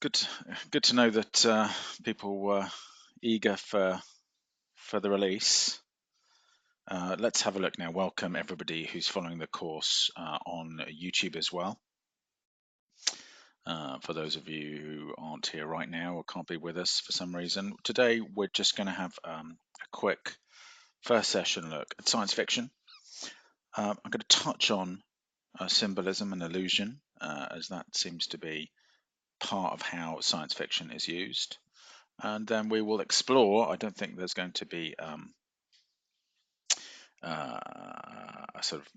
Good, good to know that people were eager for the release. Let's have a look now. Welcome everybody who's following the course on YouTube as well. For those of you who aren't here right now or can't be with us for some reason, today we're just going to have a quick first session look at science fiction. I'm going to touch on symbolism and illusion, as that seems to be part of how science fiction is used. And then we will explore. I don't think there's going to be a sort of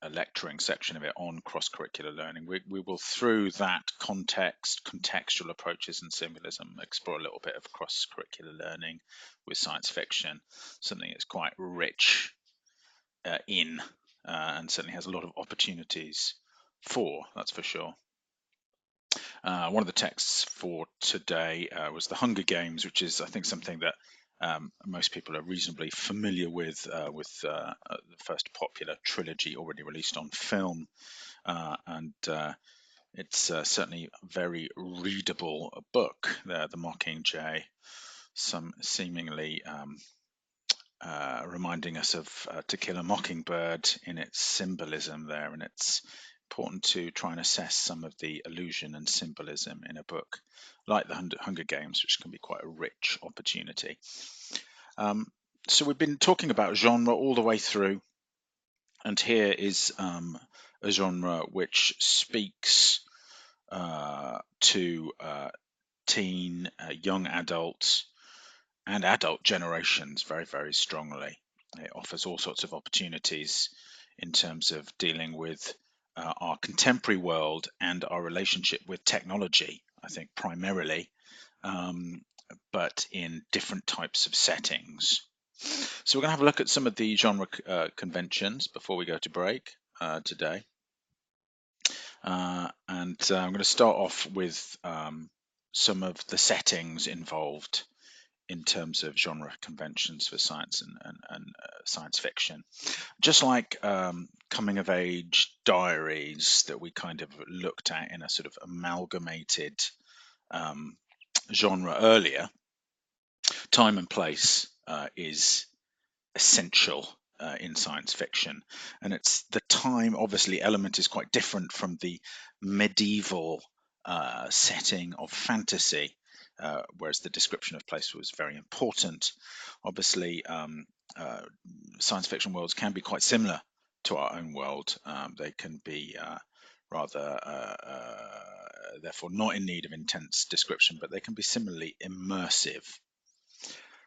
a lecturing section of it on cross-curricular learning. We will, through that contextual approaches and symbolism, explore a little bit of cross-curricular learning with science fiction, something that's quite rich and certainly has a lot of opportunities for, that's for sure. One of the texts for today was The Hunger Games, which is, I think, something that most people are reasonably familiar with the first popular trilogy already released on film. And it's certainly a very readable book there, The Mockingjay, some seemingly reminding us of To Kill a Mockingbird in its symbolism there, and it's important to try and assess some of the illusion and symbolism in a book like The Hunger Games, which can be quite a rich opportunity. So we've been talking about genre all the way through, and here is a genre which speaks to teen, young adults, and adult generations very, very strongly. It offers all sorts of opportunities in terms of dealing with our contemporary world and our relationship with technology, I think primarily, but in different types of settings. So we're going to have a look at some of the genre conventions before we go to break today. And I'm going to start off with some of the settings involved in terms of genre conventions for science and science fiction. Just like coming of age diaries that we kind of looked at in a sort of amalgamated genre earlier, time and place is essential in science fiction. And it's the time, obviously, element is quite different from the medieval setting of fantasy. Whereas the description of place was very important. Obviously, science fiction worlds can be quite similar to our own world. They can be rather, therefore, not in need of intense description, but they can be similarly immersive.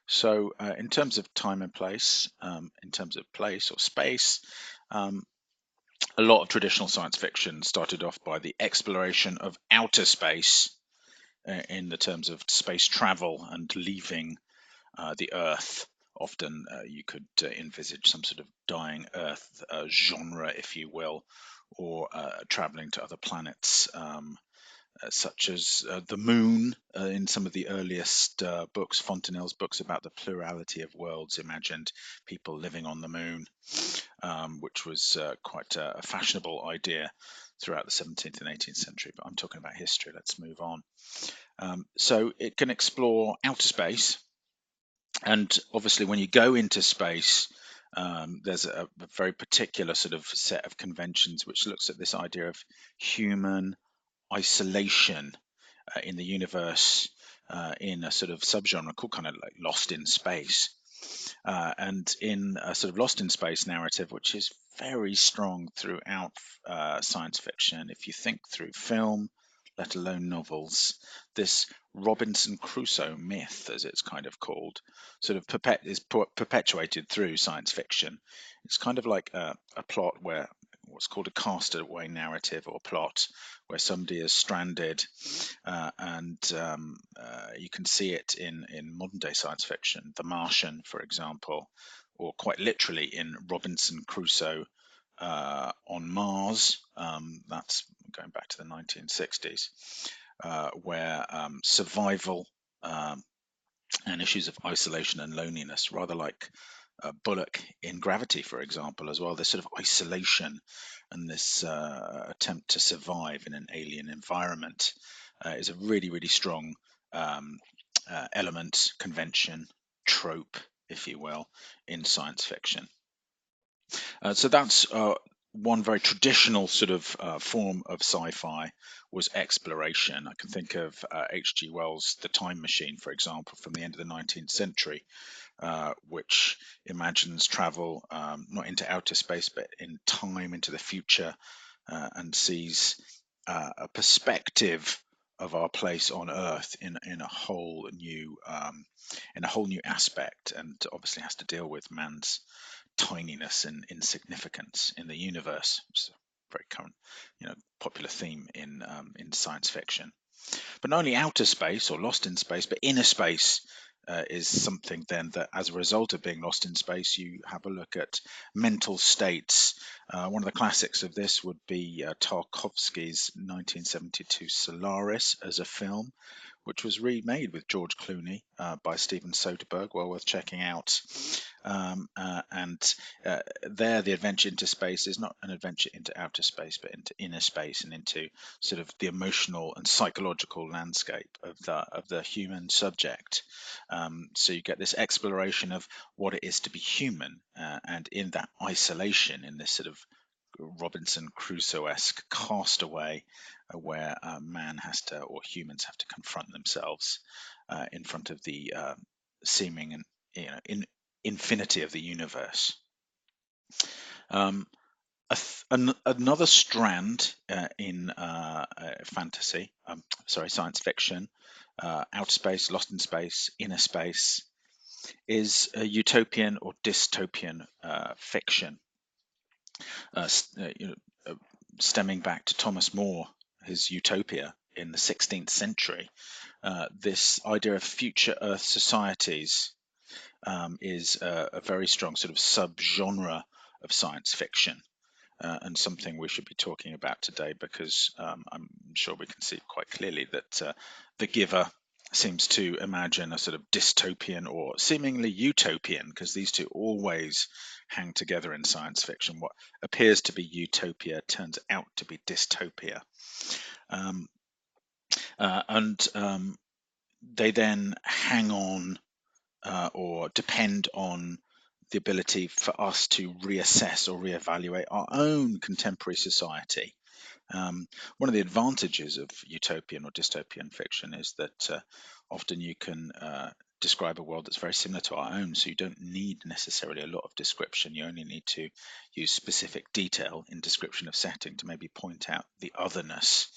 So, in terms of time and place, in terms of place or space, a lot of traditional science fiction started off by the exploration of outer space in the terms of space travel and leaving the Earth. Often you could envisage some sort of dying Earth genre, if you will, or traveling to other planets, such as the moon in some of the earliest books. Fontenelle's books about the plurality of worlds imagined people living on the moon, which was quite a fashionable idea throughout the 17th and 18th century. But I'm talking about history. Let's move on. So it can explore outer space. And obviously, when you go into space, there's a very particular sort of set of conventions which looks at this idea of human isolation in the universe in a sort of subgenre called kind of like Lost in Space. And in a sort of Lost in Space narrative, which is very strong throughout science fiction, if you think through film, let alone novels, this Robinson Crusoe myth, as it's kind of called, sort of is perpetuated through science fiction. It's kind of like a plot where what's called a castaway narrative or plot, where somebody is stranded, and you can see it in modern day science fiction, The Martian, for example, or quite literally in Robinson Crusoe on Mars. That's going back to the 1960s, where survival and issues of isolation and loneliness, rather like Bullock in Gravity, for example, as well. This sort of isolation and this attempt to survive in an alien environment is a really, really strong um, element, convention, trope, if you will, in science fiction. So that's one very traditional sort of form of sci-fi was exploration. I can think of H.G. Wells' The Time Machine, for example, from the end of the 19th century, which imagines travel not into outer space but in time, into the future, and sees a perspective of our place on Earth in a whole new aspect, and obviously has to deal with man's tininess and insignificance in the universe, which is a very current, popular theme in science fiction. But not only outer space or lost in space, but inner space is something then that, as a result of being lost in space, you have a look at mental states. One of the classics of this would be Tarkovsky's 1972 Solaris as a film, which was remade with George Clooney by Steven Soderbergh, well worth checking out. And there, the adventure into space is not an adventure into outer space, but into inner space and into sort of the emotional and psychological landscape of the human subject. So you get this exploration of what it is to be human, and in that isolation, in this sort of Robinson Crusoe-esque castaway, where man has to, or humans have to, confront themselves in front of the seeming and infinity of the universe. Another strand in fantasy, science fiction, outer space, lost in space, inner space, is a utopian or dystopian fiction. Stemming back to Thomas More, his Utopia in the 16th century, this idea of future Earth societies is a very strong sort of subgenre of science fiction, and something we should be talking about today, because I'm sure we can see quite clearly that The Giver seems to imagine a sort of dystopian or seemingly utopian, because these two always hang together in science fiction. What appears to be utopia turns out to be dystopia. And they then hang on or depend on the ability for us to reassess or reevaluate our own contemporary society. One of the advantages of utopian or dystopian fiction is that often you can describe a world that's very similar to our own, so you don't need necessarily a lot of description. You only need to use specific detail in description of setting to maybe point out the otherness.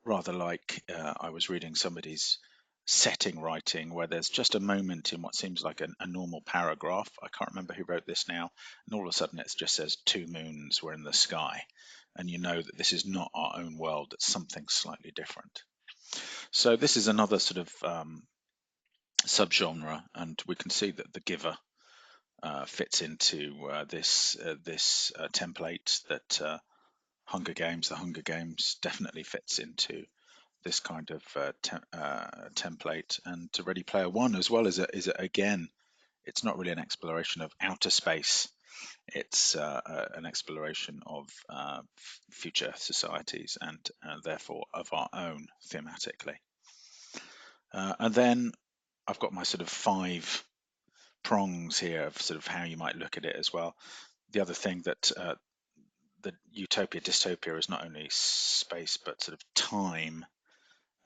Rather like I was reading somebody's setting writing where there's just a moment in what seems like a normal paragraph. I can't remember who wrote this now, and all of a sudden it just says 2 moons were in the sky, and you know that this is not our own world, it's something slightly different. So this is another sort of subgenre, and we can see that The Giver fits into this template, that the Hunger Games definitely fits into this kind of template, and to Ready Player One as well is again, it's not really an exploration of outer space, it's an exploration of future societies, and therefore of our own thematically. And then I've got my sort of 5 prongs here of sort of how you might look at it as well. The other thing that the utopia dystopia is not only space but sort of time.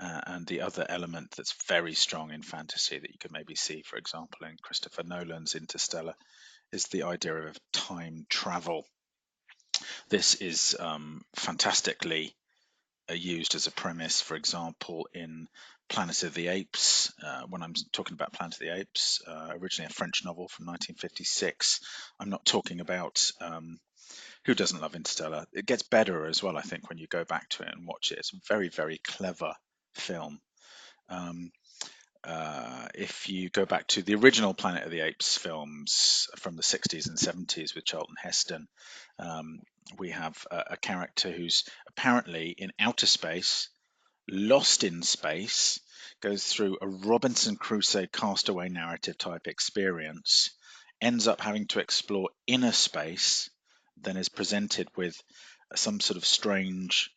And the other element that's very strong in fantasy that you could maybe see, for example, in Christopher Nolan's Interstellar, is the idea of time travel. This is fantastically used as a premise, for example, in Planet of the Apes. When I'm talking about Planet of the Apes, originally a French novel from 1956, I'm not talking about who doesn't love Interstellar. It gets better as well, I think, when you go back to it and watch it. It's a very, very clever film. If you go back to the original Planet of the Apes films from the 60s and 70s with Charlton Heston, we have a character who's apparently in outer space, lost in space, goes through a Robinson Crusoe castaway narrative type experience, ends up having to explore inner space, then is presented with some sort of strange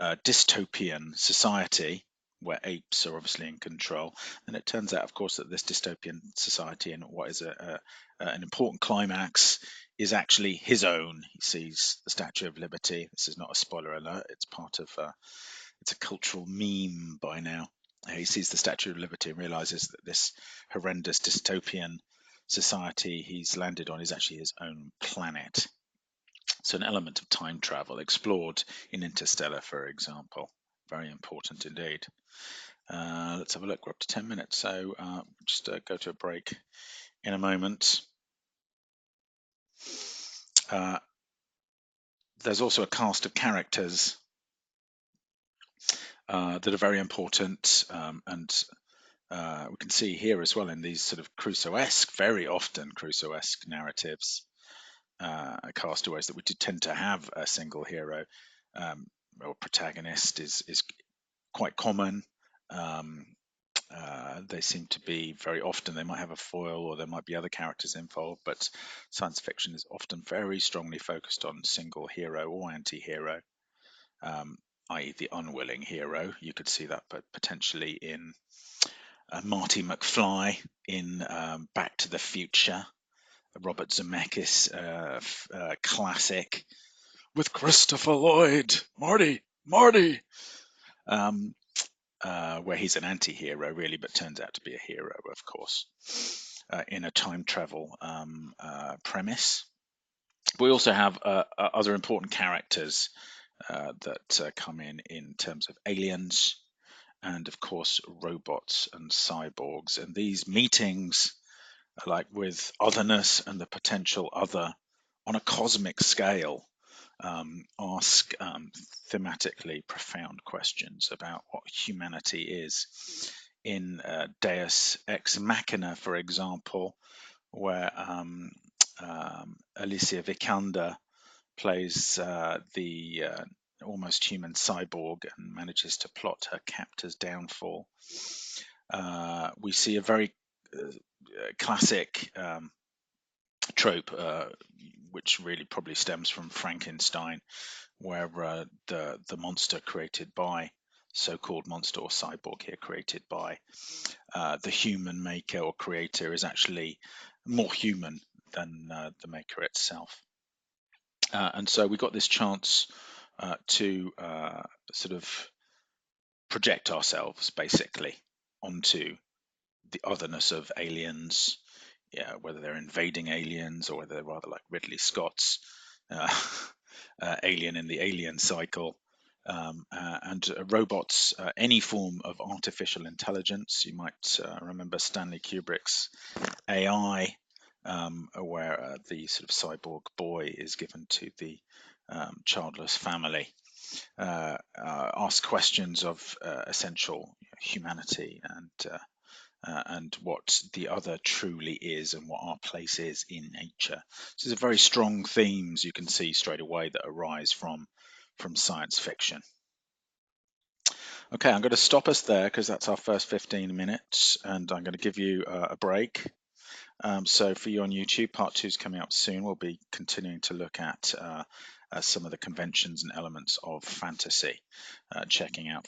dystopian society where apes are obviously in control. And it turns out, of course, that this dystopian society and what is an important climax is actually his own. He sees the Statue of Liberty. This is not a spoiler alert. It's part of it's a cultural meme by now. He sees the Statue of Liberty and realizes that this horrendous dystopian society he's landed on is actually his own planet. So an element of time travel explored in Interstellar, for example. Very important indeed. Let's have a look. We're up to 10 minutes, so just go to a break in a moment. There's also a cast of characters that are very important, and we can see here as well in these sort of Crusoe-esque, very often Crusoe-esque narratives, castaways, that we do tend to have a single hero or protagonist is quite common. They seem to be very often, they might have a foil or there might be other characters involved, but science fiction is often very strongly focused on single hero or anti-hero, i.e. the unwilling hero. You could see that but potentially in Marty McFly in Back to the Future, Robert Zemeckis classic with Christopher Lloyd, Marty, where he's an anti-hero really, but turns out to be a hero, of course, in a time travel premise. We also have other important characters that come in terms of aliens and, of course, robots and cyborgs. And these meetings, like with otherness and the potential other on a cosmic scale, ask thematically profound questions about what humanity is. In Deus Ex Machina, for example, where Alicia Vikander plays the almost human cyborg and manages to plot her captor's downfall. We see a very classic trope, which really probably stems from Frankenstein, where the monster created by, so-called monster or cyborg here created by the human maker or creator, is actually more human than the maker itself. And so we got this chance to sort of project ourselves basically onto the otherness of aliens, whether they're invading aliens or whether they're rather like Ridley Scott's Alien in the Alien cycle, and robots, any form of artificial intelligence. You might remember Stanley Kubrick's AI, where the sort of cyborg boy is given to the childless family. Ask questions of essential humanity and what the other truly is and what our place is in nature. So these are very strong themes you can see straight away that arise from science fiction. Okay, I'm going to stop us there because that's our first 15 minutes, and I'm going to give you a break. So for you on YouTube, part 2 is coming up soon. We'll be continuing to look at some of the conventions and elements of fantasy, checking out